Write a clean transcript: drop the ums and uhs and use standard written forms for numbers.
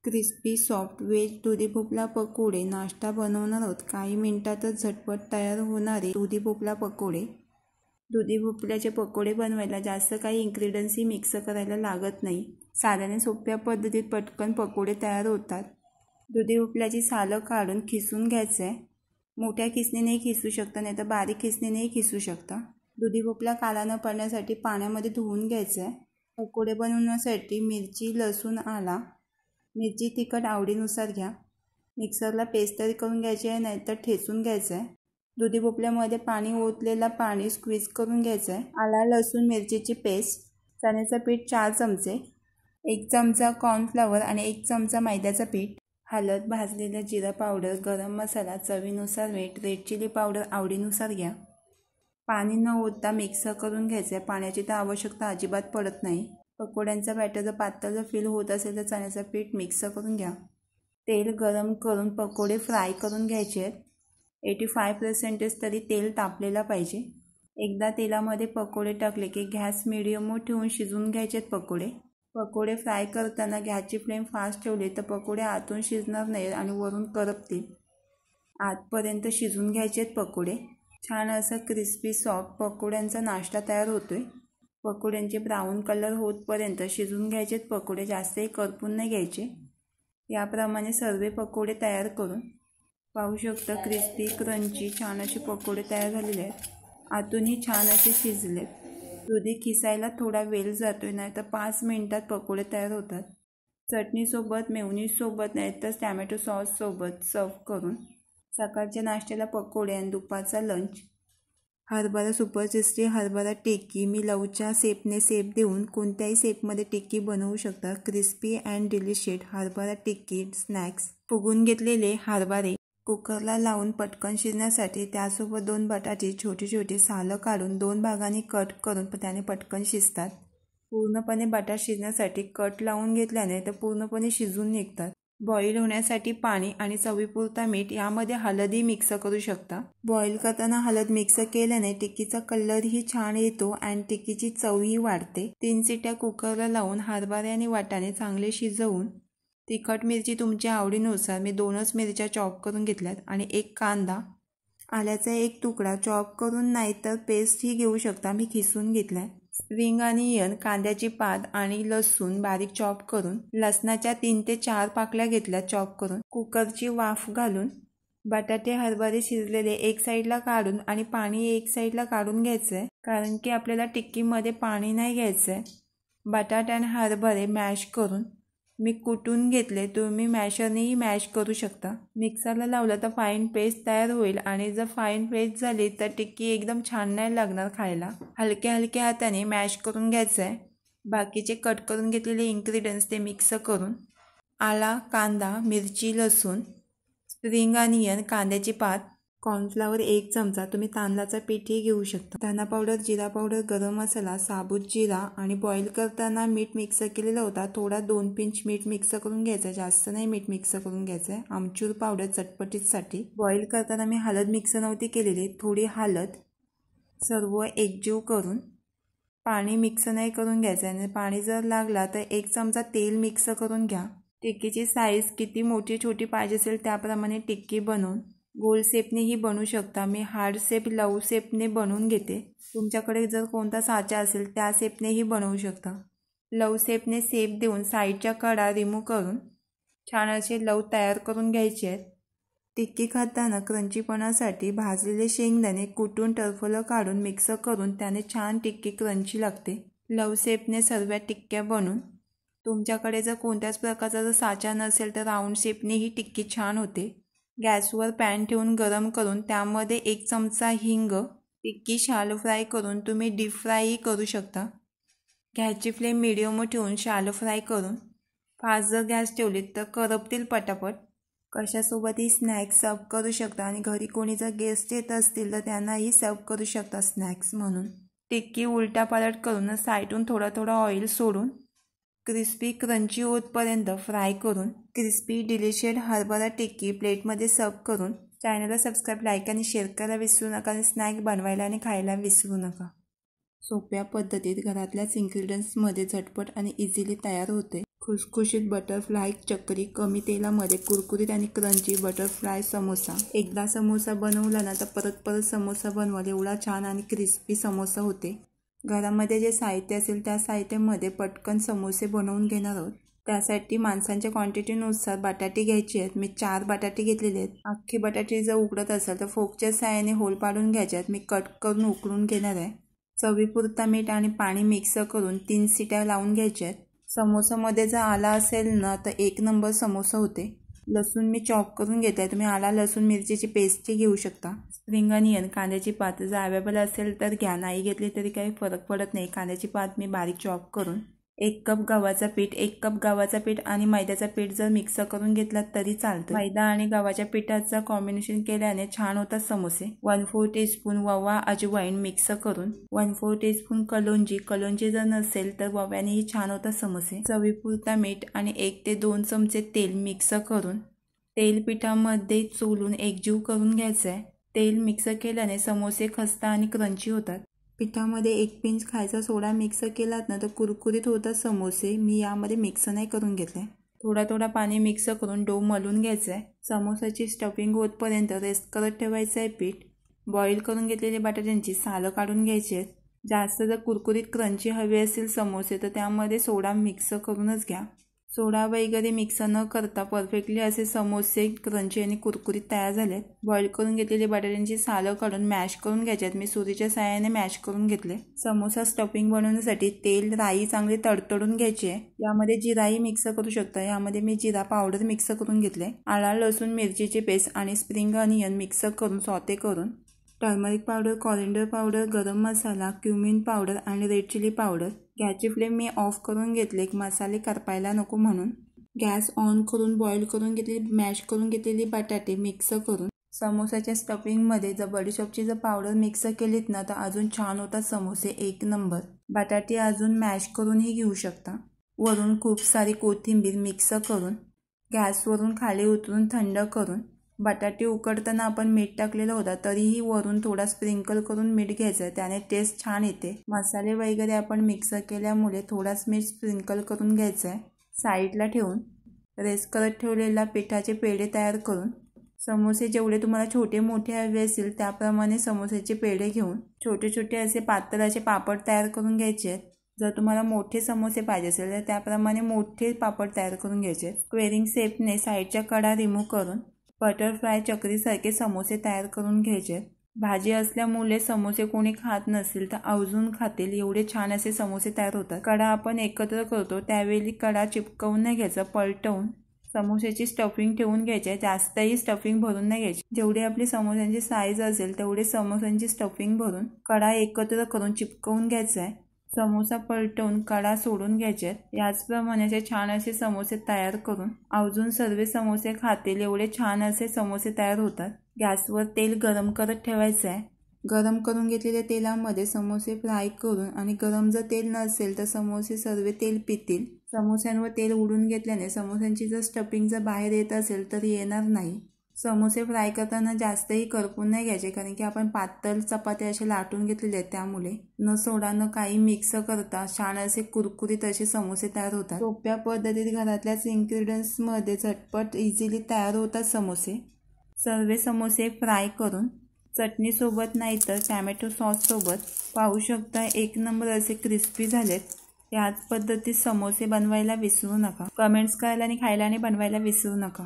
Crispy soft veg दुधी भोपळा पकोडे नाश्ता बनवणार आहोत। काही मिनिटातच झटपट तयार होणारे दुधी भोपळा पकोडे। दुधी भोपळ्याचे पकोडे बनवायला जास्त काही इन्ग्रेडियंट्सही मिक्स करायला लागत नाही। साध्या सोप्या पद्धतीत पटकन पकोडे तयार होतात। दुधी भोपळ्याची सालं काढून खिसून घ्यायचं आहे। मोठ्या खिसणीनेही खिसू शकता, नाही तर बारीक खिसणीनेही खिसू शकता। दुधी भोपळा काळा न पडण्यासाठी पाण्यामध्ये धुवून घ्यायचं आहे। पकोडे बनवण्यासाठी मिरची, लसूण, आला, मिरची तिखट आवडीनुसार घ्या। मिक्सरला पेस्ट तरी करून घ्यायची आहे, नाहीतर ठेचून घ्यायचं आहे। दुधी भोपळ्यामध्ये पाणी ओतलेला पाणी स्क्वीज करून घ्यायचं आहे। आला, लसूण, मिरचीची पेस्ट, चण्याचं पीठ 4 चमचे, 1 चमचा कॉर्नफ्लॉवर आणि 1 चमचा मैद्याचं पीठ, हळद, भाजलेला जिरा पावडर, गरम मसाला, चवीनुसार मीठ, रेड चिली पावडर आवडीनुसार घ्या। पाणी न ओतता मिक्स करून घ्यायचं आहे। पाण्याची तर आवश्यकता अजिबात पडत नाही। पकोड्यांचा बॅटर जर पातळ फील होत असेल तर चण्याचं पीठ मिक्स करून घ्या। तेल गरम करून पकोडे फ्राय करून घ्यायचे आहेत। 85% तरी तेल तापलेला पाहिजे। एकदा तेलामध्ये पकोडे टाकले की गॅस मीडियमवर ठेवून शिजवून घ्यायचे आहेत पकोडे। पकोडे फ्राय करताना गॅसची फ्लेम फास्ट ठेवली तर पकोडे आतून शिजणार नाहीत आणि वरून करपतील। आतपर्यंत शिजवून घ्यायचे आहेत पकोडे। छान असा क्रिस्पी सॉफ्ट पकोड्यांचा नाश्ता तयार होतोय। पकोड्यांचे ब्राऊन कलर होतपर्यंत शिजवून घ्यायचे आहेत पकोडे, जास्तही करपून नाही घ्यायचे। याप्रमाणे सर्व पकोडे तयार करून पाहू शकता क्रिस्पी क्रंची छान असे पकोडे तयार झालेले आहेत। आतूनही छान असे शिजले। दुधी खिसायला थोडा वेळ जातोय, नाही तर 5 मिनिटात पकोडे तयार होतात। चटणीसोबत, मेयोनीजसोबत, नाहीतर टॅमॅटो सॉससोबत सर्व करून सकाळच्या नाश्त्याला पकोडे आणि दुपारचा लंच। हरभरा सुपर टेस्टी हरभरा टिक्की मी लवच्या शेपने शेप देऊन कोणत्याही शेपमध्ये टिक्की बनवू शकता। क्रिस्पी अँड डिलिशियस हरभरा टिक्की स्नॅक्स। फुगून घेतलेले हरभरे कुकरला लावून पटकन शिजण्यासाठी त्यासोबत 2 बटाटे छोटे छोटे सालं काढून 2 भागांनी कट करून त्याने पटकन शिजतात। पूर्णपणे बटाटा शिजण्यासाठी कट लावून घेतल्याने तर पूर्णपणे शिजून निघतात। बॉईल होण्यासाठी पाणी आणि चवीपुरता मीठ, यामध्ये हळदही मिक्स करू शकता। बॉईल करताना हळद मिक्स केल्याने टिक्कीचा कलरही छान येतो आणि टिक्कीची चवही वाढते। 3 शिट्ट्या कुकरला लावून हरभरे आणि वाटाणे चांगले शिजवून तिखट मिरची तुमच्या आवडीनुसार मी 2च मिरच्या चॉप करून घेतल्यात आणि 1 कांदा, आल्याचा 1 तुकडा चॉप करून नाहीतर पेस्टही घेऊ शकता, मी खिसून घेतलाय। स्प्रिंग अनियन, कांद्याची पात आणि लसूण बारीक चॉप करून, लसणाच्या 3 ते 4 पाकळ्या घेतल्या चॉप करून। कुकरची वाफ घालून बटाटे हरभरे शिजलेले एक साईडला काढून आणि पाणी एक साईडला काढून घ्यायचंय, कारण की आपल्याला टिक्कीमध्ये पाणी नाही घ्यायचंय। बटाटे आणि हरभरे मॅश करून मी कुटून घेतले, तुम्ही मॅशरनेही मॅश करू शकता। मिक्सरला लावलं तर फाईन पेस्ट तयार होईल आणि जर फाईन पेस्ट झाली तर टिक्की एकदम छान नाही लागणार खायला। हलक्या हलक्या हाताने मॅश करून घ्यायचं आहे। बाकीचे कट करून घेतलेले इन्ग्रेडियंट्स ते मिक्स करून आला, कांदा, मिरची, लसूण, स्प्रिंग अनियन, कांद्याची पात, कॉर्नफ्लॉवर 1 चमचा, तुम्ही तांदळाचं पीठही घेऊ शकता, धना पावडर, जिरा पावडर, गरम मसाला, साबूत जिरा आणि बॉईल करताना मीठ मिक्स केलेला होता, थोडा 2 पिंच मीठ मिक्स करून घ्यायचं, जास्त नाही मीठ मिक्स करून घ्यायचं आहे। आमचूर पावडर चटपटीसाठी। बॉईल करताना मी हळद मिक्स नव्हती केलेली, थोडी हळद सर्व एकजीव करून पाणी मिक्स नाही करून घ्यायचं आणि पाणी जर लागला तर 1 चमचा तेल मिक्स करून घ्या। टिक्कीची साईज किती मोठी छोटी पाहिजे असेल त्याप्रमाणे टिक्की बनवून गोल शेपनेही बनवू शकता। मी हार्ड शेप, लव शेपने बनवून घेते, तुमच्याकडे जर कोणता साचा असेल त्या शेपनेही बनवू शकता। लव शेपने शेप देऊन साईडच्या कडा रिमूव्ह करून छान असे लव तयार करून घ्यायचे आहेत। टिक्की खाताना क्रंचीपणासाठी भाजलेले शेंगदाणे कुटून टरफलं काढून मिक्स करून त्याने छान टिक्की क्रंची लागते। लव शेपने सर्व टिक्क्या बनवून, तुमच्याकडे जर कोणत्याच प्रकारचा जर साचा नसेल तर राऊंड शेपनेही टिक्की छान होते। गॅसवर पॅन ठेवून गरम करून त्यामध्ये 1 चमचा हिंग, टिक्की शॅलो फ्राय करून तुम्ही डीप फ्रायही करू शकता। गॅसची फ्लेम मीडियमवर ठेवून शॅलो फ्राय करून, फास्ट जर गॅस ठेवली तर करपतील पटापट। कशासोबतही स्नॅक्स सर्व करू शकता आणि घरी कोणी जर गेस्ट येत असतील तर त्यांनाही सर्व करू शकता स्नॅक्स म्हणून। टिक्की उलटा पालट करून साईडून थोडा थोडा ऑइल सोडून क्रिस्पी क्रंची होतपर्यंत फ्राय करून क्रिस्पी डिलिशियस हरभरा टिक्की प्लेटमध्ये सर्व करून चॅनलला सबस्क्राईब, लाईक आणि शेअर करायला विसरू नका आणि स्नॅक बनवायला आणि खायला विसरू नका। सोप्या पद्धतीत घरातल्याच इन्ग्रेडियंट्समध्ये झटपट आणि इझिली तयार होते खुसखुशीत बटरफ्लाय चकरी, कमी तेलामध्ये कुरकुरीत आणि क्रंची बटरफ्लाय समोसा। एकदा समोसा बनवला ना तर परत परत समोसा बनवाल एवढा छान आणि क्रिस्पी समोसा होते। घरामध्ये जे साहित्य असेल त्या साहित्यामध्ये पटकन समोसे बनवून घेणार आहोत। त्यासाठी माणसांच्या क्वांटिटीनुसार बटाटे घ्यायचे आहेत। मी 4 बटाटे घेतलेले आहेत। अख्खे बटाटे जर उकडत असेल तर फोकच्या साहाय्याने होल पाडून घ्यायचे आहेत। मी कट करून उकळून घेणार आहे। चवीपुरता मीठ आणि पाणी मिक्स करून 3 शिट्या लावून घ्यायच्या आहेत। समोसामध्ये जर आला असेल ना तर 1 नंबर समोसा होते। लसूण मी चॉप करून घेतलाय। तुम्ही आला लसूण मिरचीची पेस्टही घेऊ शकता। स्प्रिंग अनियन, कांद्याची पात जर अवेलेबल असेल तर घ्या, नाही घेतली तरी काही फरक पडत नाही। कांद्याची पात मी बारीक चॉप करून 1 कप गव्हाचा पीठ, 1 कप गव्हाचा पीठ आणि मैद्याचा पीठ जर मिक्स करून घेतला तरी चालतं। मैदा आणि गव्हाच्या पिठाचा कॉम्बिनेशन केल्याने छान होतात समोसे। 1/4 टीस्पून ओवा, अजवाईन मिक्स करून 1/4 टीस्पून कलोंजी जर नसेल तर ओव्यानेही छान होतात समोसे। चवीपुरता मीठ आणि 1 ते 2 चमचे तेल मिक्स करून तेल पिठामध्ये चोलून एकजीव करून घ्यायचं आहे। तेल मिक्स केल्याने समोसे खस्ता आणि क्रंची होतात। पिठामध्ये 1 पिंच खायचा सोडा मिक्स केलात ना तर कुरकुरीत होतात समोसे। मी यामध्ये मिक्स नाही करून घेतले। थोडा पाणी मिक्स करून डो मळून घ्यायचा आहे। समोसाची स्टफिंग होतपर्यंत रेस्ट करत ठेवायचं आहे पीठ। बॉईल करून घेतलेले बटाट्यांची सालं काढून घ्यायची आहेत। जास्त जर कुरकुरीत क्रंची हवे असतील समोसे तर त्यामध्ये सोडा मिक्स करूनच घ्या। सोडा वगैरे मिक्स न करता परफेक्टली असे समोसे क्रंची आणि कुरकुरीत तयार झालेत। बॉईल करून घेतलेले बटाट्यांची सालं काढून मॅश करून घ्यायच्यात। मी सुरीच्या साहाय्याने मॅश करून घेतले। समोसा स्टफिंग बनवण्यासाठी तेल, राई चांगली तडतडून घ्यायची आहे। यामध्ये जिराही मिक्स करू शकता। यामध्ये मी जिरा पावडर मिक्स करून घेतले। आला लसूण मिरचीची पेस्ट आणि स्प्रिंग अनियन मिक्स करून सॉटे करून टर्मरिक पावडर, कॉरिएंडर पावडर, गरम मसाला, क्युमिन पावडर आणि रेड चिली पावडर। गॅसची फ्लेम मी ऑफ करून घेतले मसाले करपायला नको म्हणून। गॅस ऑन करून बॉईल करून घेतलेली मॅश करून घेतलेली बटाटे मिक्स करून समोसाच्या स्टफिंगमध्ये जर बडीशॉपची जर पावडर मिक्स केलीत ना तर अजून छान होतात समोसे 1 नंबर। बटाटे अजून मॅश करूनही घेऊ शकता। वरून खूप सारी कोथिंबीर मिक्स करून गॅसवरून खाली उतरून थंड करून बटाटे उकडताना आपण मीठ टाकलेलं होतं तरीही वरून थोडा स्प्रिंकल करून मीठ घ्यायचं, त्याने टेस्ट छान येते। मसाले वगैरे आपण मिक्स केल्यामुळे थोडाच मीठ स्प्रिंकल करून घ्यायचं आहे। साईडला ठेवून रेस्ट करत ठेवलेला पिठाचे पेढे तयार करून समोसे जेवढे तुम्हाला छोटे मोठे हवे असतील त्याप्रमाणे समोसेचे पेढे घेऊन छोटे छोटे असे पातळ असे पापड तयार करून घ्यायचे आहेत। जर तुम्हाला मोठे समोसे पाहिजे असेल तर त्याप्रमाणे मोठे पापड तयार करून घ्यायचे आहेत। स्क्वेअरिंग शेपने साईडच्या कडा रिमूव्ह करून बटरफ्लाय चकरीसारखे समोसे तयार करून घ्यायचे। भाजी असल्यामुळे समोसे कोणी खात नसेल तर आवर्जून खातील एवढे छान असे समोसे तयार होतात। कडा आपण एकत्र करतो त्यावेळी कडा चिपकवून नाही घ्यायचा, पलटवून समोस्याची स्टफिंग ठेवून घ्यायची। जास्तही स्टफिंग भरून नाही घ्यायची। जेवढी आपली समोस्यांची साईज असेल तेवढे समोस्यांची स्टफिंग भरून कडा एकत्र करून चिपकवून घ्यायचा आहे। समोसा पलटवून कडा सोडून घ्यायचे। याचप्रमाणे असे छान असे समोसे तयार करून आवर्जून सर्व समोसे खातील एवढे छान असे समोसे तयार होतात। गॅसवर तेल गरम करत ठेवायचं आहे। गरम करून घेतलेल्या तेलामध्ये समोसे फ्राय करून आणि गरम जर तेल नसेल तर समोसे सर्व तेल पितील। समोस्यांवर तेल उडून घेतल्याने समोस्यांची जर स्टफिंग जर बाहेर येत असेल तर येणार नाही। समोसे फ्राय करताना जास्तही करपून नाही घ्यायचे कारण की आपण पातळ चपाती असे लाटून घेतलेले आहेत, त्यामुळे न सोडा न काही मिक्स करता छान असे कुरकुरीत असे समोसे तयार होतात। सोप्या पद्धतीत घरातल्याच इन्ग्रेडियंट्समध्ये झटपट इझिली तयार होतात समोसे। सर्व समोसे फ्राय करून चटणी सोबत नाही तर टॅमॅटो सॉस सोबत पाहू शकता 1 नंबर असे क्रिस्पी झालेत। याच पद्धतीत समोसे बनवायला विसरू नका। कमेंट्स करायला आणि खायला आणि बनवायला विसरू नका।